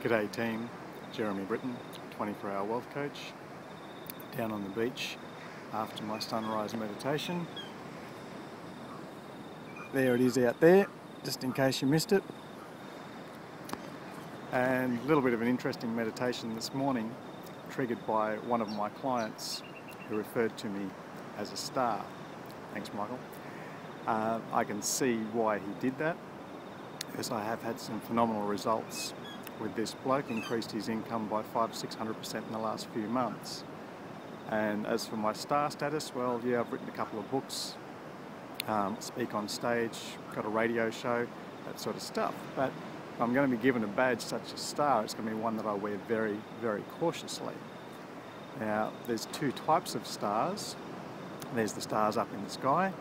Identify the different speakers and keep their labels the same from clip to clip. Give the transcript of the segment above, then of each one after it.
Speaker 1: G'day team, Jeremy Britton, 24-hour wealth coach, down on the beach after my sunrise meditation. There it is out there, just in case you missed it. And a little bit of an interesting meditation this morning, triggered by one of my clients who referred to me as a star. Thanks, Michael. I can see why he did that, because I have had some phenomenal results with this bloke. Increased his income by 500–600% in the last few months. And as for my star status, well, yeah, I've written a couple of books, speak on stage, got a radio show, that sort of stuff. But if I'm going to be given a badge such as star, it's going to be one that I wear very, very cautiously. Now, there's two types of stars. There's the stars up in the sky,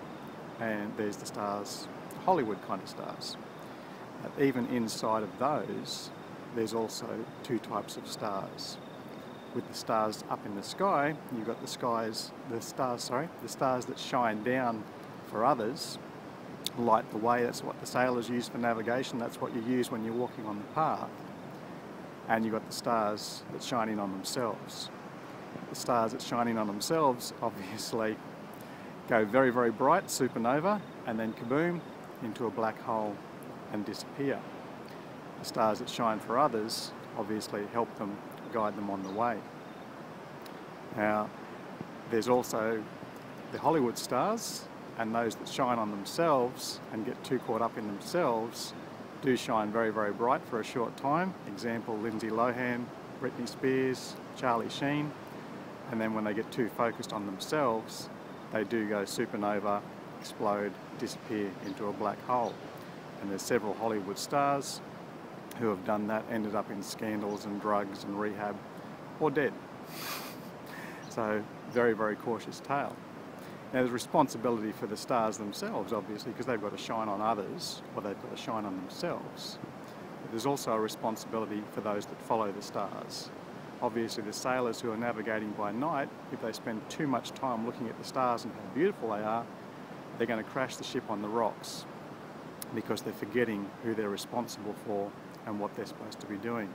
Speaker 1: and there's the stars, Hollywood kind of stars. But even inside of those, there's also two types of stars. With the stars up in the sky, you've got the stars that shine down for others, light the way. That's what the sailors use for navigation. That's what you use when you're walking on the path. And you've got the stars that shine in on themselves. The stars that shine in on themselves obviously go very, very bright, supernova, and then kaboom, into a black hole and disappear. The stars that shine for others obviously help them, guide them on the way. Now, there's also the Hollywood stars, and those that shine on themselves and get too caught up in themselves do shine very, very bright for a short time. Example, Lindsay Lohan, Britney Spears, Charlie Sheen. And then when they get too focused on themselves, they do go supernova, explode, disappear into a black hole. And there's several Hollywood stars who have done that, ended up in scandals and drugs and rehab, or dead. So, very, very cautious tale. Now, there's responsibility for the stars themselves, obviously, because they've got to shine on others, or they've got to shine on themselves. But there's also a responsibility for those that follow the stars. Obviously, the sailors who are navigating by night, if they spend too much time looking at the stars and how beautiful they are, they're going to crash the ship on the rocks, because they're forgetting who they're responsible for and what they're supposed to be doing.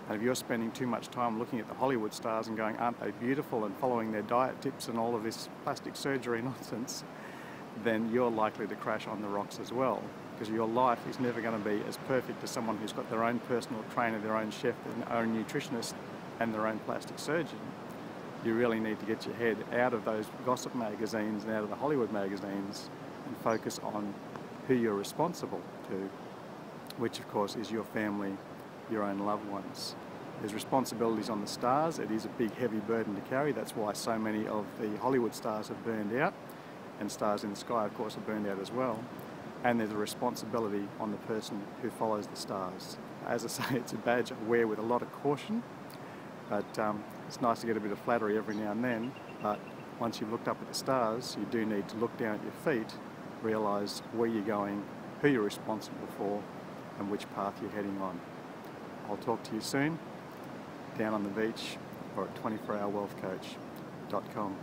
Speaker 1: And if you're spending too much time looking at the Hollywood stars and going, aren't they beautiful, and following their diet tips and all of this plastic surgery nonsense, then you're likely to crash on the rocks as well, because your life is never going to be as perfect as someone who's got their own personal trainer, their own chef, their own nutritionist, and their own plastic surgeon. You really need to get your head out of those gossip magazines and out of the Hollywood magazines and focus on who you're responsible to, which of course is your family, your own loved ones. There's responsibilities on the stars. It is a big, heavy burden to carry. That's why so many of the Hollywood stars have burned out, and stars in the sky, of course, are burned out as well. And there's a responsibility on the person who follows the stars. As I say, it's a badge I wear with a lot of caution, but it's nice to get a bit of flattery every now and then. But once you've looked up at the stars, you do need to look down at your feet, realise where you're going, who you're responsible for, and which path you're heading on. I'll talk to you soon, down on the beach or at 24hourwealthcoach.com.